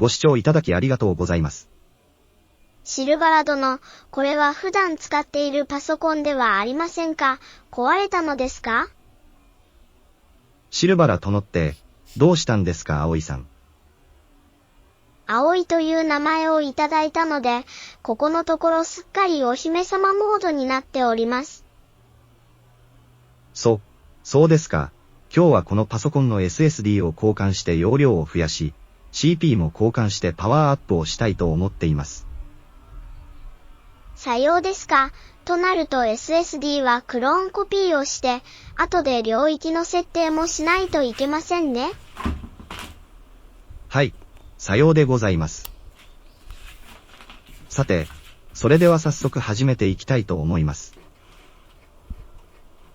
ご視聴いただきありがとうございます。シルバラ殿、これは普段使っているパソコンではありませんか？壊れたのですか？シルバラ殿って、どうしたんですか、葵さん。葵という名前をいただいたので、ここのところすっかりお姫様モードになっております。そうですか。今日はこのパソコンの SSD を交換して容量を増やし、CP も交換してパワーアップをしたいと思っています。さようですか。となると SSD はクローンコピーをして、後で領域の設定もしないといけませんね。はい、さようでございます。さて、それでは早速始めていきたいと思います。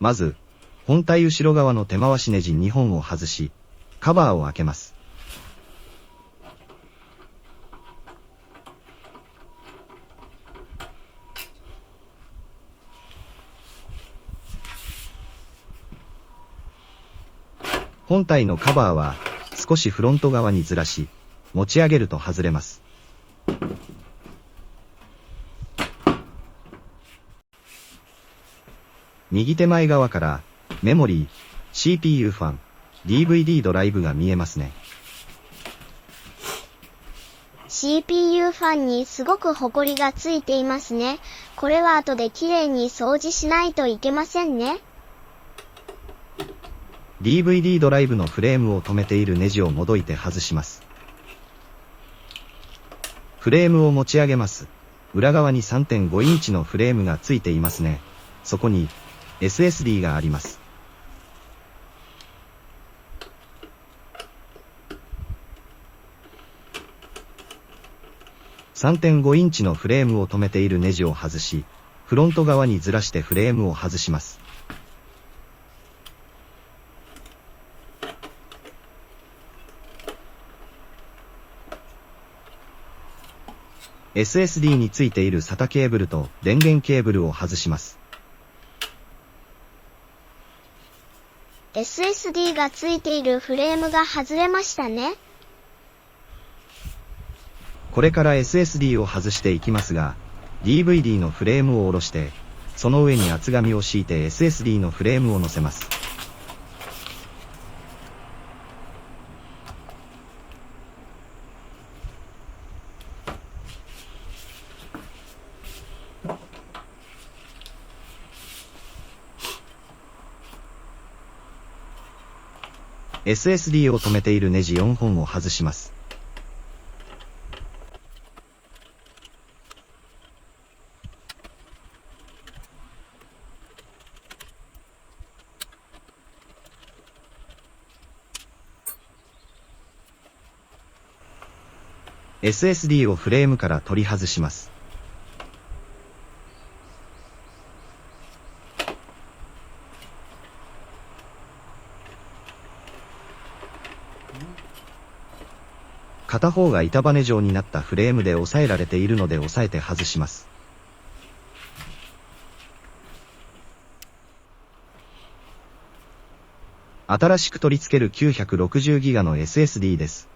まず、本体後ろ側の手回しネジ2本を外し、カバーを開けます。本体のカバーは少しフロント側にずらし、持ち上げると外れます。右手前側からメモリー、CPU ファン、DVD ドライブが見えますね。CPU ファンにすごくホコリがついていますね。これは後できれいに掃除しないといけませんね。DVD ドライブのフレームを留めているネジをもどいて外します。フレームを持ち上げます。裏側に 3.5 インチのフレームがついていますね。そこに SSD があります。3.5 インチのフレームを留めているネジを外し、フロント側にずらしてフレームを外します。SSD についている SATA ケーブルと電源ケーブルを外します。SSD がついているフレームが外れましたね。これから SSD を外していきますが、DVD のフレームを下ろして、その上に厚紙を敷いて SSD のフレームを乗せます。SSD を止めているネジ4本を外します。SSD をフレームから取り外します。片方が板バネ状になったフレームで押さえられているので押さえて外します。新しく取り付ける 960GB の SSD です。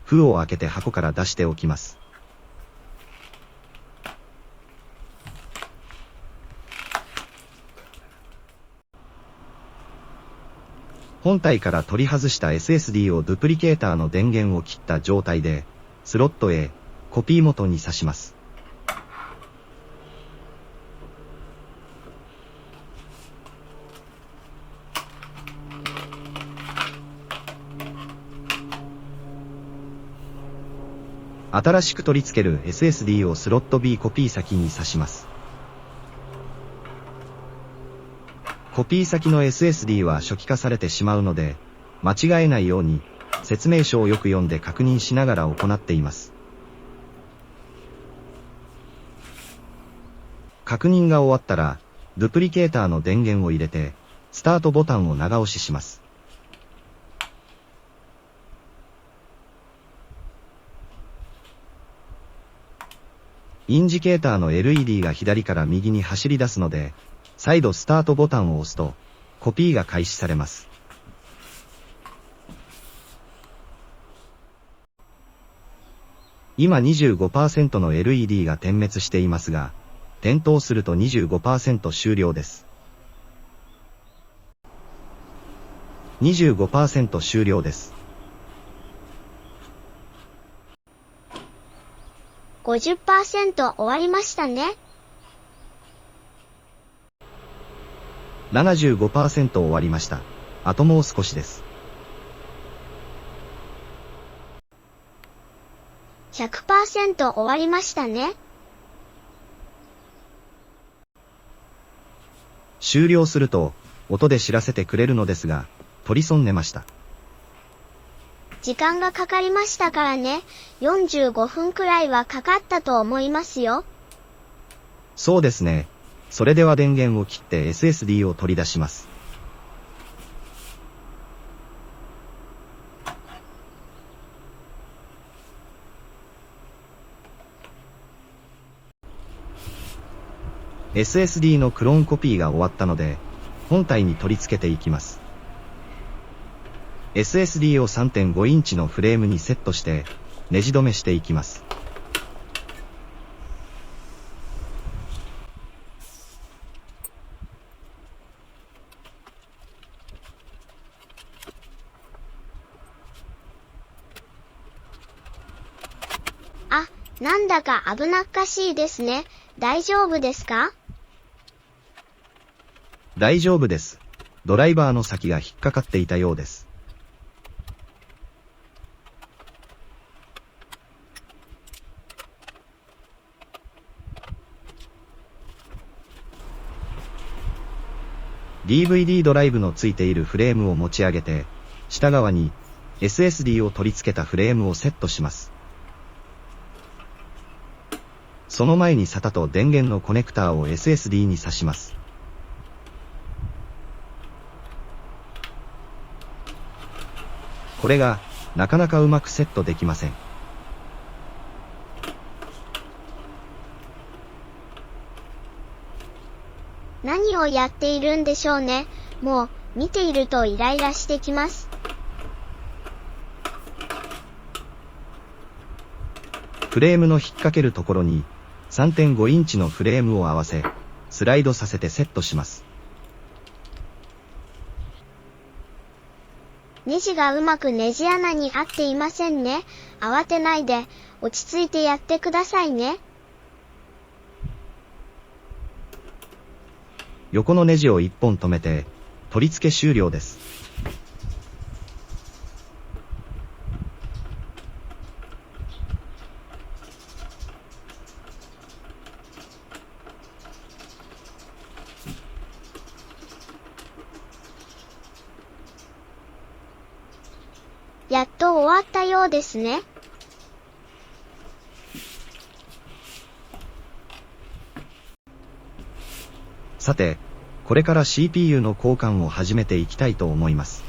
封を開けて箱から出しておきます。本体から取り外した SSD をドゥプリケーターの電源を切った状態で、スロットへコピー元に挿します。新しく取り付ける SSD をスロット B コピー先に挿します。コピー先の SSD は初期化されてしまうので、間違えないように説明書をよく読んで確認しながら行っています。確認が終わったら、ドゥプリケーターの電源を入れて、スタートボタンを長押しします。インジケーターの LED が左から右に走り出すので、再度スタートボタンを押すと、コピーが開始されます。今 25% の LED が点滅していますが、点灯すると 25% 終了です。25% 終了です。50% 終わりましたね。75% 終わりました。あともう少しです。100% 終わりましたね。終了すると、音で知らせてくれるのですが、取り損ねました。時間がかかりましたからね。45分くらいはかかったと思いますよ。そうですね。それでは電源を切って SSD を取り出します。SSD のクローンコピーが終わったので、本体に取り付けていきます。SSD を 3.5 インチのフレームにセットして、ネジ止めしていきます。あ、なんだか危なっかしいですね。大丈夫ですか？大丈夫です。ドライバーの先が引っかかっていたようです。DVD ドライブのついているフレームを持ち上げて、下側に SSD を取り付けたフレームをセットします。その前に SATA と電源のコネクターを SSD に挿します。これが、なかなかうまくセットできません。何をやっているんでしょうね。もう、見ているとイライラしてきます。フレームの引っ掛けるところに、3.5 インチのフレームを合わせ、スライドさせてセットします。ネジがうまくネジ穴に合っていませんね。慌てないで、落ち着いてやってくださいね。横のネジを1本止めて、取り付け終了です。やっと終わったようですね。さて、これから CPU の交換を始めていきたいと思います。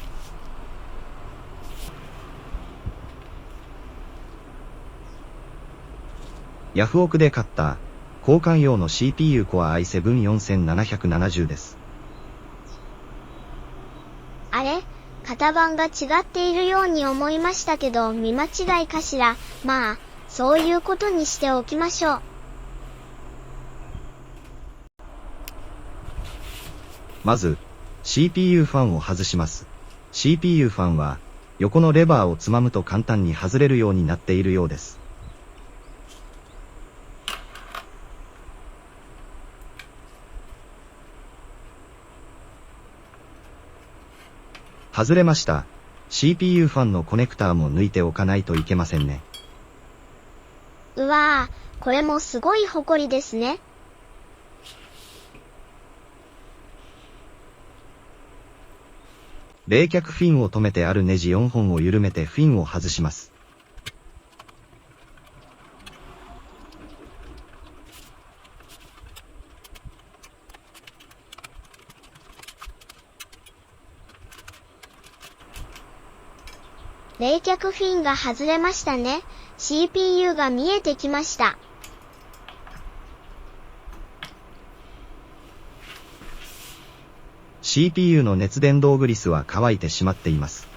ヤフオクで買った交換用の CPU Core i7-4770 です。あれ？型番が違っているように思いましたけど、見間違いかしら。まあ、そういうことにしておきましょう。まず、CPU ファンを外します。CPU ファンは、横のレバーをつまむと簡単に外れるようになっているようです。外れました。CPU ファンのコネクターも抜いておかないといけませんね。うわぁ、これもすごいホコリですね。冷却フィンを止めてあるネジ4本を緩めてフィンを外します。冷却フィンが外れましたね。CPU が見えてきました。CPU の熱伝導グリスは乾いてしまっています。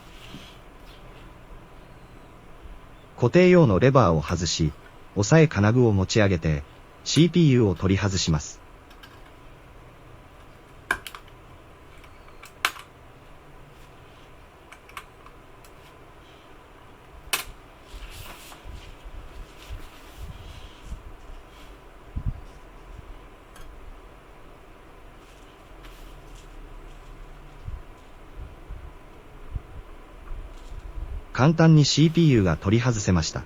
固定用のレバーを外し、押さえ金具を持ち上げて、CPU を取り外します。簡単に CPU が取り外せました。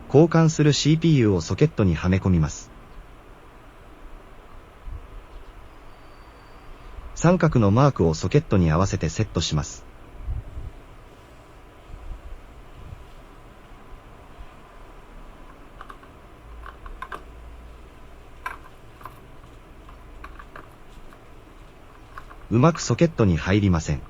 交換する CPU をソケットにはめ込みます。三角のマークをソケットに合わせてセットします。うまくソケットに入りません。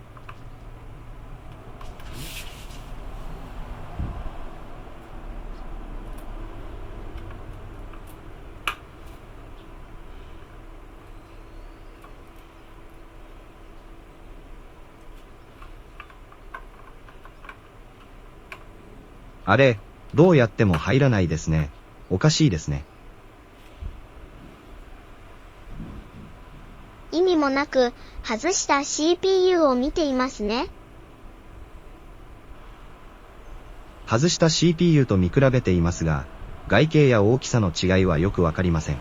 あれ、どうやっても入らないですね。おかしいですね。意味もなく、外した CPU を見ていますね。外した CPU と見比べていますが、外形や大きさの違いはよくわかりません。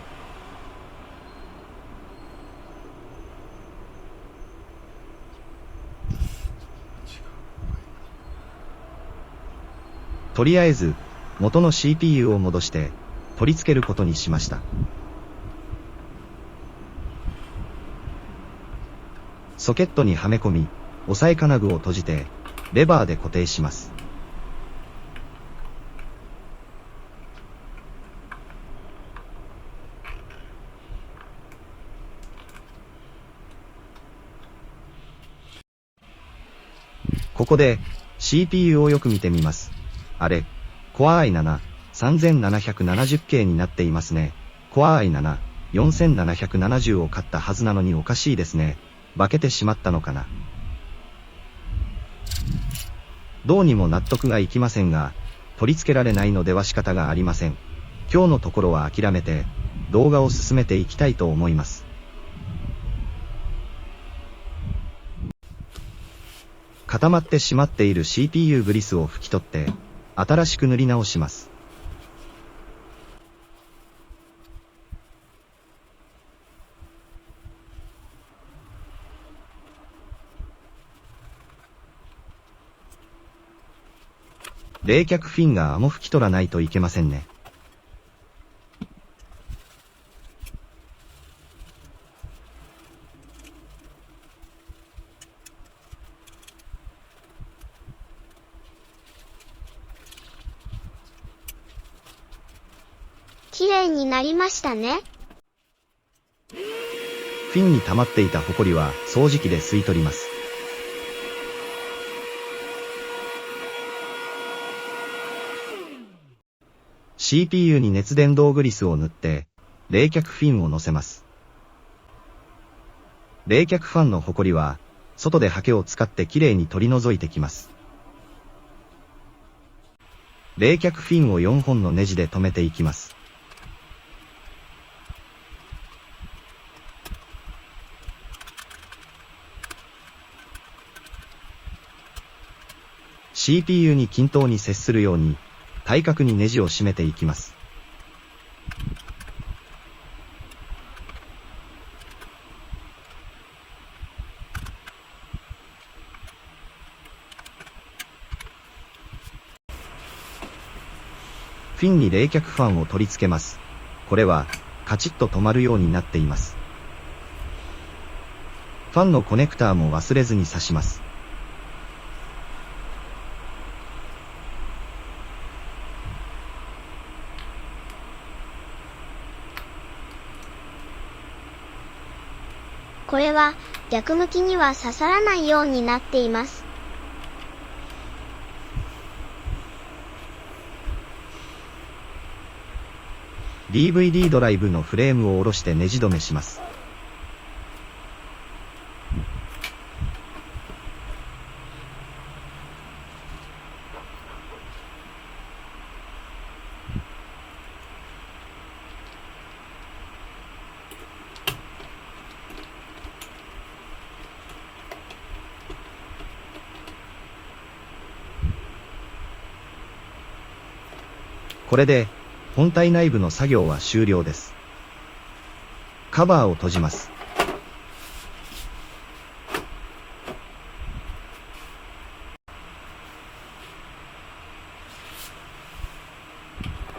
とりあえず、元の CPU を戻して、取り付けることにしました。ソケットにはめ込み、押さえ金具を閉じて、レバーで固定します。ここで CPU をよく見てみます。あれ、Core i7-3770K になっていますね。Core i7-4770を買ったはずなのにおかしいですね。化けてしまったのかな。どうにも納得がいきませんが、取り付けられないのでは仕方がありません。今日のところは諦めて、動画を進めていきたいと思います。固まってしまっている CPU グリスを拭き取って、新しく塗り直します。冷却フィンガーも拭き取らないといけませんね。きれいになりましたね。フィンに溜まっていたホコリは掃除機で吸い取ります。CPU に熱伝導グリスを塗って、冷却フィンを乗せます。冷却ファンのホコリは、外でハケを使ってきれいに取り除いてきます。冷却フィンを4本のネジで留めていきます。CPU に均等に接するように、対角にネジを締めていきます。フィンに冷却ファンを取り付けます。これは、カチッと止まるようになっています。ファンのコネクターも忘れずに挿します。これは逆向きには刺さらないようになっています。DVD ドライブのフレームを下ろしてネジ止めします。これで、本体内部の作業は終了です。カバーを閉じます。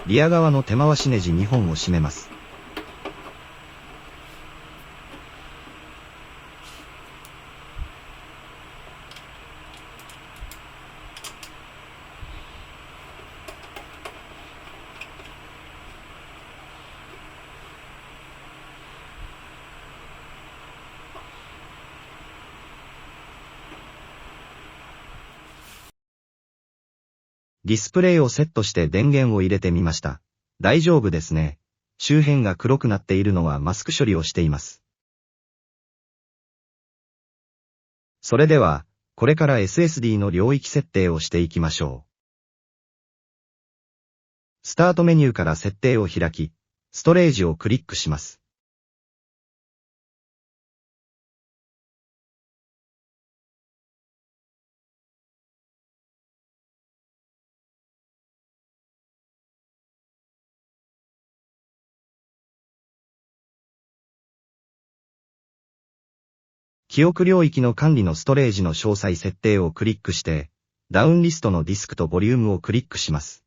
リア側の手回しネジ2本を締めます。ディスプレイをセットして電源を入れてみました。大丈夫ですね。周辺が黒くなっているのはマスク処理をしています。それでは、これから SSD の領域設定をしていきましょう。スタートメニューから設定を開き、ストレージをクリックします。記憶領域の管理のストレージの詳細設定をクリックして、ダウンリストのディスクとボリュームをクリックします。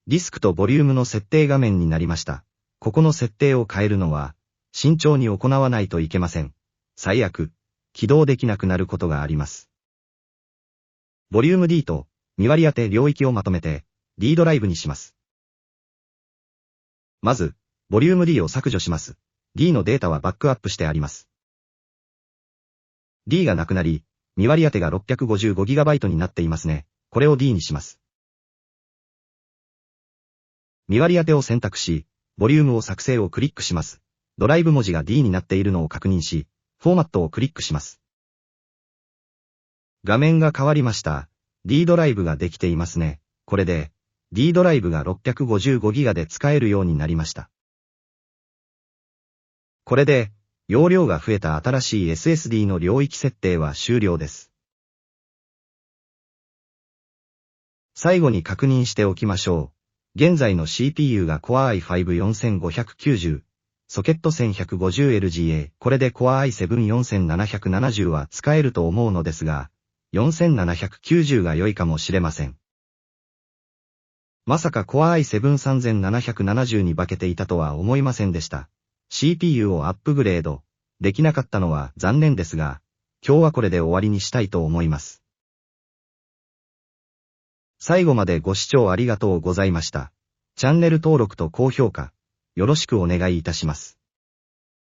ディスクとボリュームの設定画面になりました。ここの設定を変えるのは、慎重に行わないといけません。最悪、起動できなくなることがあります。ボリューム D と2割当て領域をまとめて D ドライブにします。まず、ボリューム D を削除します。D のデータはバックアップしてあります。D がなくなり、2割当てが 655GB になっていますね。これを D にします。2割当てを選択し、ボリュームを作成をクリックします。ドライブ文字が D になっているのを確認し、フォーマットをクリックします。画面が変わりました。D ドライブができていますね。これで、D ドライブが 655GB で使えるようになりました。これで、容量が増えた新しい SSD の領域設定は終了です。最後に確認しておきましょう。現在の CPU が Core i5-4590、ソケット 1150LGA、これで Core i7-4770 は使えると思うのですが、4790が良いかもしれません。まさか Core i7-3770 に化けていたとは思いませんでした。CPU をアップグレードできなかったのは残念ですが、今日はこれで終わりにしたいと思います。最後までご視聴ありがとうございました。チャンネル登録と高評価、よろしくお願いいたします。